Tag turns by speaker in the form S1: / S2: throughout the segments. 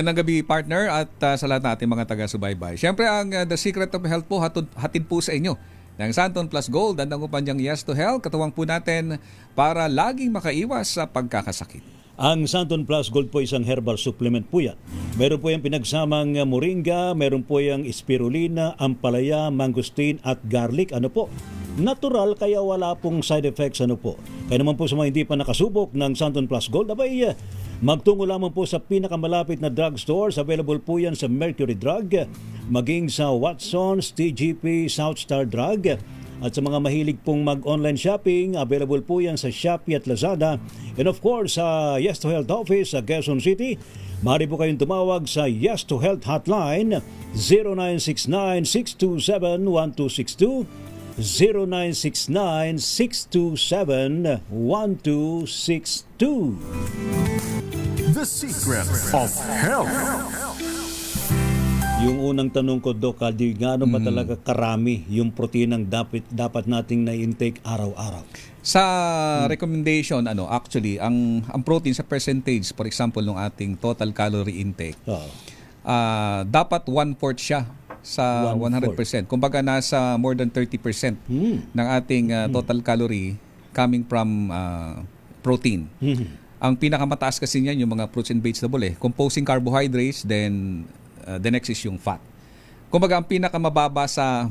S1: Magandang gabi, partner, at sa lahat ng ating mga taga-subaybay. Siyempre, ang The Secret of Health po hatid po sa inyo ng Santon Plus Gold, ang nangupanyang Yes to Health. Katuwang po natin para laging makaiwas sa pagkakasakit.
S2: Ang Santon Plus Gold po isang herbal supplement po yan. Meron po yung pinagsamang moringa, meron po yung spirulina, ampalaya, mangosteen at garlic. Ano po? Natural kaya wala pong side effects. Ano po? Kaya naman po sa mga hindi pa nakasubok ng Santon Plus Gold, abay, magtungo lamang po sa pinakamalapit na drugstores. Available po yan sa Mercury Drug, maging sa Watson's, TGP, Southstar Drug. At sa mga mahilig pong mag-online shopping, available po yan sa Shopee at Lazada. And of course, sa Yes to Health office sa Quezon City, maaari po kayong tumawag sa Yes to Health hotline 0969-627-1262, 0969-627-1262.
S3: The Secret of Health.
S2: Yung unang tanong ko, Doc, di gaano ba talaga karami yung proteinang dapat nating na-intake araw-araw?
S1: Sa recommendation, actually, ang protein sa percentage, for example, ng ating total calorie intake, dapat 1/4 siya sa 100%. Kumbaga, nasa more than 30% ng ating total calorie coming from protein. Ang pinakamataas kasi niyan yung mga fruits and vegetable composing carbohydrates, then the next is yung fat. Kumbaga ang pinakamababa sa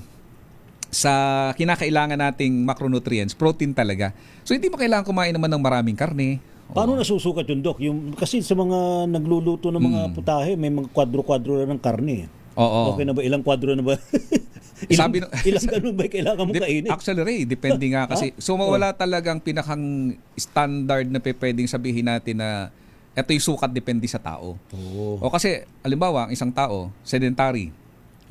S1: kinakailangan nating macronutrients, protein talaga. So hindi mo kailangan kumain naman ng maraming karne.
S2: Paano nasusukat yun, Doc? Kasi sa mga nagluluto ng mga putahe, may mga kwadro-kwadro na ng karne.
S1: Oo.
S2: Okay na ba? Ilang kwadro na ba? ilang ganun ba kailangan mong kainin?
S1: Actually, Ray, depende nga kasi. So mawala talagang pinakang standard na pwedeng sabihin natin na ito yung sukat depende sa tao. O kasi, alimbawa, ang isang tao, sedentary,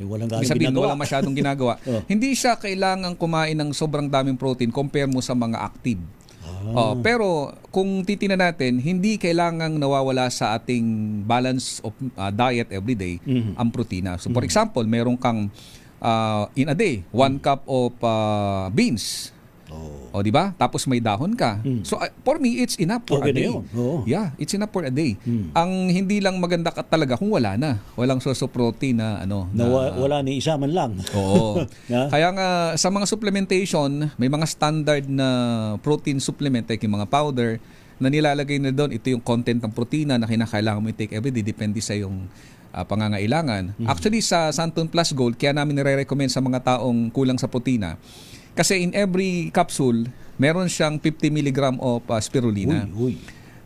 S2: walang
S1: walang masyadong ginagawa. Hindi siya kailangan kumain ng sobrang daming protein compare mo sa mga active. Pero kung titingnan natin, hindi kailangang nawawala sa ating balance of diet everyday ang protina. So for example, meron kang in a day, 1 cup of beans. O di ba? Tapos may dahon ka. So for me, it's enough for a day. Yeah, it's enough for a day. Ang hindi lang maganda talaga kung wala na. Walang source of protein na
S2: wala ni isa man lang.
S1: Oo. Kaya nga sa mga supplementation, may mga standard na protein supplement like yung mga powder na nilalagay na doon. Ito yung content ng protina na kinakailangan mo i-take everyday, depende sa yung pangangailangan. Actually sa Santon Plus Gold, kaya namin nire-recommend sa mga taong kulang sa protina. Kasi in every capsule, meron siyang 50 mg of spirulina.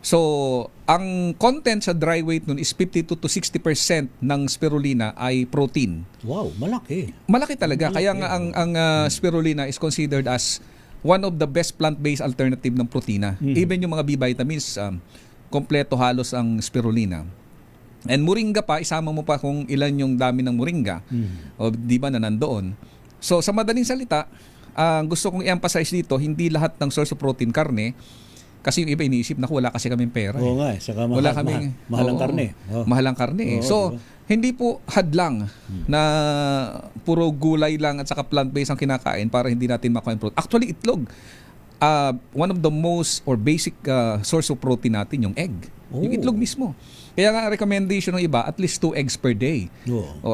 S1: So, ang content sa dry weight nun is 52 to 60% ng spirulina ay protein.
S2: Wow, malaki.
S1: Malaki talaga. Kaya nga ang spirulina is considered as one of the best plant-based alternative ng protina. Even yung mga B vitamins, kompleto halos ang spirulina. And moringa pa, isama mo pa kung ilan yung dami ng moringa. O di ba na nandoon. So, sa madaling salita, gusto kong i-emphasize dito, hindi lahat ng source of protein karne, kasi yung iba iniisip na wala kasi kaming pera.
S2: Oo nga, saka
S1: mahalang karne. Mahalang karne. So, hindi po hadlang na puro gulay lang at saka plant-based ang kinakain para hindi natin makain protein. Actually, itlog. One of the most or basic source of protein natin, yung egg. Yung itlog mismo. Kaya nga recommendation ng iba, at least 2 eggs per day.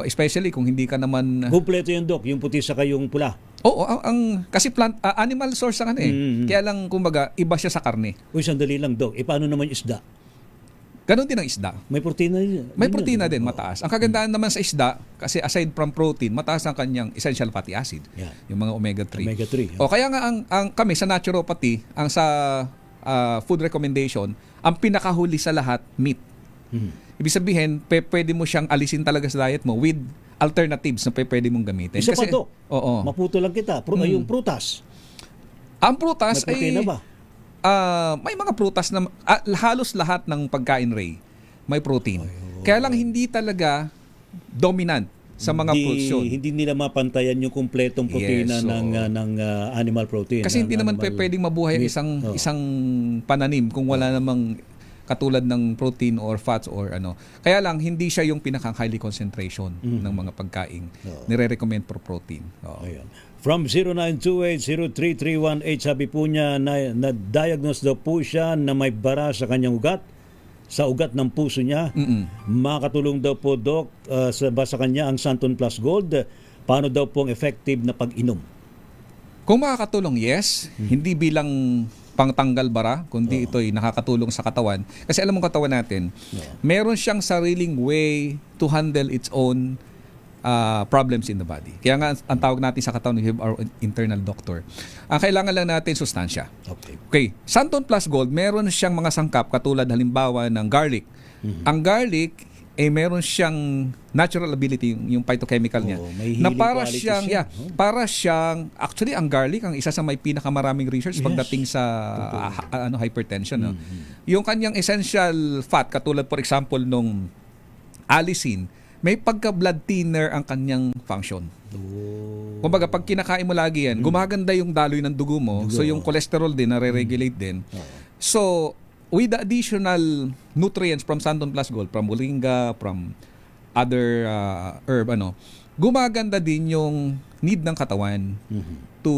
S1: Especially kung hindi ka naman...
S2: Kompleto yung, Doc, yung puti saka yung pula.
S1: Oo, kasi animal source ang Kaya lang, kumbaga, iba siya sa karne.
S2: Uy, sandali lang, Doc. Paano naman isda?
S1: Ganon din ang isda.
S2: May protina din.
S1: May protina din, mataas. Ang kagandahan naman sa isda, kasi aside from protein, mataas ang kanyang essential fatty acid. Yung mga omega-3.
S2: Omega-3.
S1: Kaya nga, ang kami sa naturopathy, ang sa food recommendation, ang pinakahuli sa lahat, meat. Ibig sabihin, pwede mo siyang alisin talaga sa diet mo with alternatives na pwede mong gamitin.
S2: Isa
S1: kasi,
S2: pa, Doc. Maputo lang kita. Yung prutas.
S1: Ang prutas
S2: may protina ba?
S1: May mga prutas na halos lahat ng pagkain, Ray, may protein. Kaya lang hindi talaga dominant sa mga fruits yun.
S2: Hindi nila mapantayan yung kumpletong protina ng animal protein.
S1: Kasi hindi naman pwedeng mabuhay isang pananim kung wala namang katulad ng protein or fats or ano. Kaya lang, hindi siya yung pinakang highly concentration ng mga pagkain. Nire-recommend for protein.
S2: From 0928-0331-8, sabi po niya na diagnose daw po siya na may bara sa kanyang ugat sa ugat ng puso niya. Makatulong daw po, Doc, sa kanya ang Santon Plus Gold. Paano daw po ang effective na pag-inom?
S1: Kung makakatulong, yes. Hindi bilang pangtanggal bara, kundi ito'y nakakatulong sa katawan. Kasi alam mo katawan natin, meron siyang sariling way to handle its own problems in the body. Kaya nga ang tawag natin sa katawan, we have our internal doctor. Ang kailangan lang natin sustansya. Okay. Santon Plus Gold, meron siyang mga sangkap katulad halimbawa ng garlic. Ang garlic meron siyang natural ability, yung phytochemical niya,
S2: may
S1: na
S2: healing
S1: para
S2: qualities
S1: siyang
S2: siya.
S1: para siyang actually ang garlic ang isa sa may pinakamaraming research pagdating sa hypertension, no? Yung kanyang essential fat katulad for example nung allicin, may pagka-blood thinner ang kanyang function. Kumbaga, pag kinakain mo lagi yan, gumaganda yung daloy ng dugo mo. So, yung cholesterol din, nare-regulate din. So, with the additional nutrients from Santon Plus Gold, from moringa, from other herb, gumaganda din yung need ng katawan to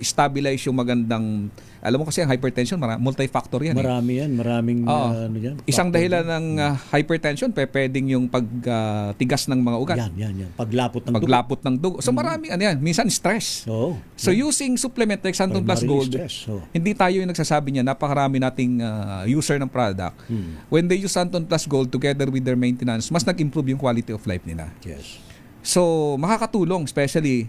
S1: stabilize yung magandang, alam mo kasi ang hypertension, multifactor yan.
S2: Marami yan, maraming yan,
S1: isang dahilan ng hypertension, pwedeng yung pagtigas ng mga ugat.
S2: Yan. Paglapot ng dugo.
S1: So maraming minsan stress. So using supplement like Santon Plus Gold, hindi tayo yung nagsasabi niya, napakarami nating user ng product. When they use Santon Plus Gold together with their maintenance, mas nag-improve yung quality of life nila.
S2: Yes.
S1: So makakatulong, especially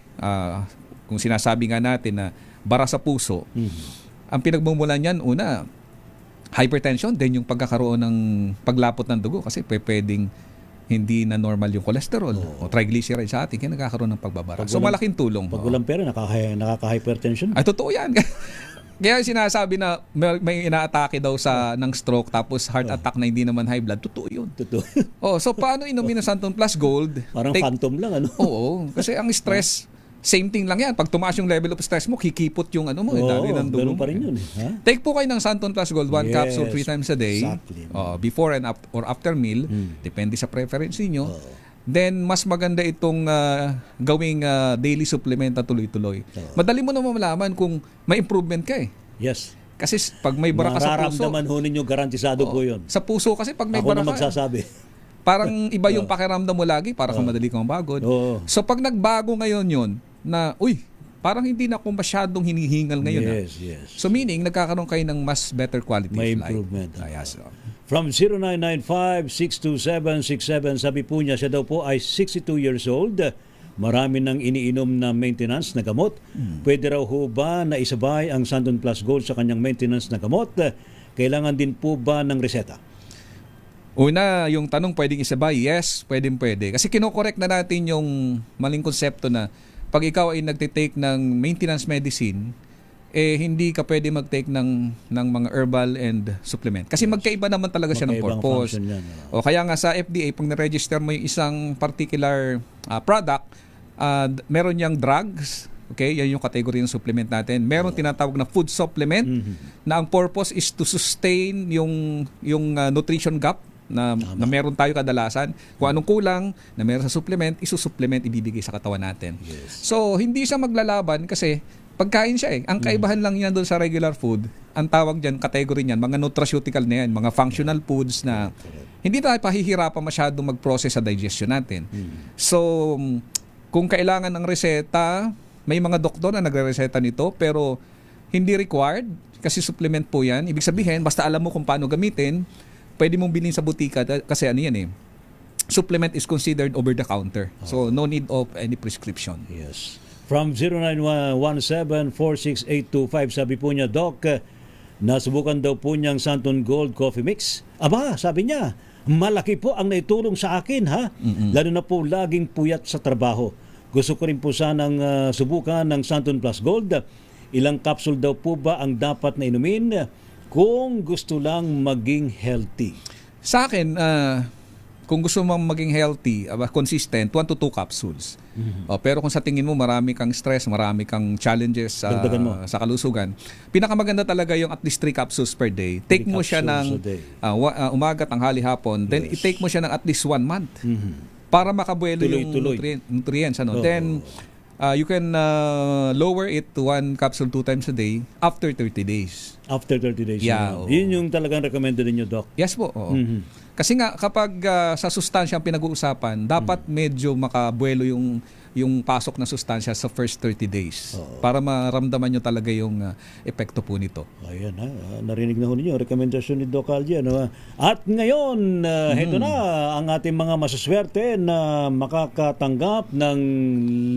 S1: kung sinasabi nga natin na bara sa puso, ang pinagmumulan niyan, una, hypertension, then yung pagkakaroon ng paglapot ng dugo kasi pwedeng hindi na normal yung cholesterol o triglyceride sa atin, kaya nagkakaroon ng pagbabara. So malaking tulong.
S2: Pag walang pera, nakaka-hypertension.
S1: Ay, totoo yan. Kaya sinasabi na may inaatake daw ng stroke tapos heart attack na hindi naman high blood. Totoo yun. So paano inumin ng Santon Plus Gold?
S2: Parang phantom lang,
S1: Oo. Kasi ang stress, same thing lang yan. Pag tumaas yung level of stress mo, kikipot yung dali ng dugo.
S2: Ganun pa rin yun.
S1: Take po kayo ng Santon Plus Gold, 1 capsule 3 times a day.
S2: Exactly.
S1: Before and or after meal. Depende sa preference niyo. Then, mas maganda itong gawing daily supplement na tuloy-tuloy. Madali mo naman malaman kung may improvement ka eh.
S2: Yes.
S1: Kasi pag may bara ka sa puso,
S2: mararamdaman ho ninyo, garantisado po yun.
S1: sa puso kasi pag may
S2: Ako
S1: bara
S2: na
S1: ka,
S2: magsasabi.
S1: parang iba yung pakiramdam mo lagi, para kang madali kang bagod. So pag nagbago ngayon yun, na, parang hindi na ako masyadong hinihingal ngayon.
S2: Yes.
S1: So meaning, nagkakaroon kayo ng mas better quality
S2: May
S1: of life.
S2: improvement.
S1: Yes.
S2: From 0995-627-67, sabi po niya, siya daw po ay 62 years old. Marami nang iniinom na maintenance na gamot. Pwede raw ho ba na isabay ang Santon Plus Gold sa kanyang maintenance na gamot? Kailangan din po ba ng reseta?
S1: Una, yung tanong pwedeng isabay, yes, pwede. Kasi kinokorek na natin yung maling konsepto na pag ikaw ay nagtitake ng maintenance medicine, hindi ka pwede mag-take ng mga herbal and supplement. Kasi magkaiba naman talaga siya ng purpose. O kaya nga sa FDA, pag na-register mo yung isang particular product, meron niyang drugs, okay, yan yung category ng supplement natin. Meron tinatawag na food supplement na ang purpose is to sustain yung nutrition gap na meron tayo kadalasan. Kung anong kulang na meron sa supplement, isusupplement, ibibigay sa katawan natin. So, hindi siya maglalaban kasi pagkain siya eh. Ang kaibahan lang yan doon sa regular food, ang tawag dyan, category niyan, mga nutraceutical na yan, mga functional foods na hindi tayo pahihirapan masyadong mag-process sa digestion natin. So, kung kailangan ng reseta, may mga doktor na nagre-reseta nito, pero hindi required kasi supplement po yan. Ibig sabihin, basta alam mo kung paano gamitin, pwede mong bilhin sa butika kasi supplement is considered over the counter. So, no need of any prescription.
S2: Yes. From 0917-46825, sabi po niya, Doc, nasubukan daw po niyang Santon Gold Coffee Mix. Aba, sabi niya, malaki po ang naitulong sa akin, ha? Lalo na po laging puyat sa trabaho. Gusto ko rin po sanang subukan ng Santon Plus Gold. Ilang capsule daw po ba ang dapat na inumin kung gusto lang maging healthy?
S1: Sa akin, kung gusto mong maging healthy, consistent, 1 to 2 capsules. Pero kung sa tingin mo marami kang stress, marami kang challenges sa kalusugan, pinakamaganda talaga yung at least 3 capsules per day. Take mo siya ng umaga, tanghali, hapon. Then i-take mo siya ng at least 1 month para makabuelo yung nutrients. Then you can lower it to 1 capsule 2 times a day after 30 days.
S2: After 30 days.
S1: Yeah,
S2: na.
S1: oo.
S2: Yun yung talagang recommended ninyo, Doc.
S1: Yes po. Oo. Kasi nga kapag sa sustansya ang pinag-uusapan, dapat medyo makabuelo yung pasok na sustansya sa first 30 days para maramdaman nyo talaga yung epekto po nito.
S2: Ayan narinig na ho ninyo, rekomendasyon ni Doc Algie. Ano? At ngayon, heto na ang ating mga masaswerte na makakatanggap ng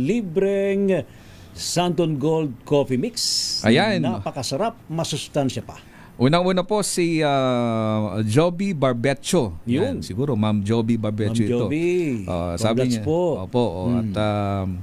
S2: libreng Santon Gold Coffee Mix.
S1: Ayan.
S2: Napakasarap, masustansya pa.
S1: Unang-una po si Joby Barbecho.
S2: Yun.
S1: Yan, siguro Ma'am Joby Barbecho
S2: Ma'am
S1: ito.
S2: Joby,
S1: Sabi
S2: congrats
S1: niya,
S2: po.
S1: Opo, at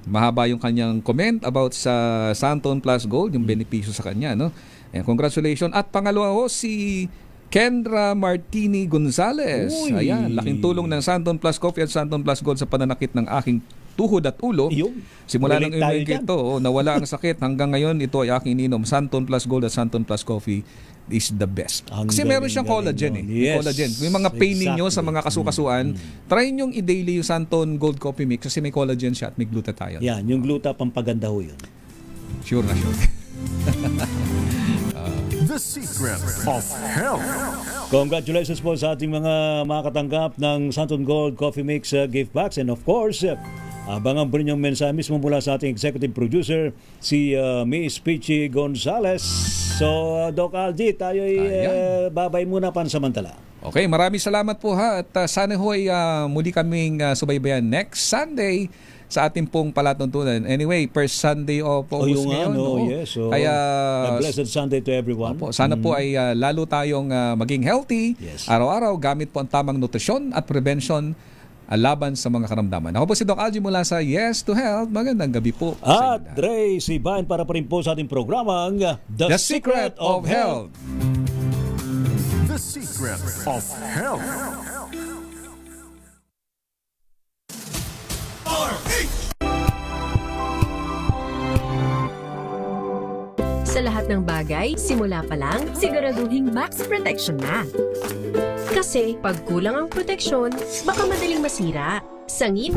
S1: mahaba yung kanyang comment about sa Santon Plus Gold, yung benepisyo sa kanya, no? And congratulations. At pangalawa ho si Kendra Martini Gonzalez.
S2: Uy.
S1: Ayan, laking tulong ng Santon Plus Coffee at Santon Plus Gold sa pananakit ng aking tuhod at ulo.
S2: Yun.
S1: Simula
S2: Relate
S1: nang
S2: tayo
S1: inuwi
S2: dyan.
S1: ito, nawala ang sakit. Hanggang ngayon, ito ay aking ininom. Santon Plus Gold at Santon Plus Coffee is the best.
S2: Ang
S1: Kasi meron
S2: galing,
S1: siyang collagen
S2: galing
S1: eh.
S2: nun.
S1: May
S2: Yes,
S1: collagen. May mga pain ninyo sa
S2: exactly.
S1: mga kasukasuan, try nyong i-daily yung Santon Gold Coffee Mix kasi may collagen siya at may glutathione.
S2: Yan, yung gluta pampaganda ho yun.
S1: Sure na sure.
S3: The secret of health.
S2: Congratulations po sa ating mga makakatanggap ng Santon Gold Coffee Mix gift box. And of course, abangan po ninyong mensahe mismo mula sa ating executive producer, si Miss Peachy Gonzalez. So, Doc Algie, tayo'y babay muna pansamantala.
S1: Okay, maraming salamat po ha. At sana ho ay muli kaming subaybayan next Sunday sa ating pong palatuntunan. Anyway, first Sunday of August ngayon.
S2: Yes. So,
S1: Kaya
S2: a blessed Sunday to everyone.
S1: po, sana po ay lalo tayong maging healthy.
S2: Yes.
S1: Araw-araw gamit po ang tamang nutrisyon at prevention laban sa mga karamdaman. Ako po si Doc Algie mula sa Yes to Health. Magandang gabi po. sa
S2: At
S1: inyo lahat.
S2: Dre, si Bayan para pa rin po sa ating programang
S1: The Secret of Health.
S3: The secret of health.
S4: Sa lahat ng bagay, simula pa lang, siguraduhing max protection na. Kasi pag kulang ang proteksyon, baka madaling masira. Sangip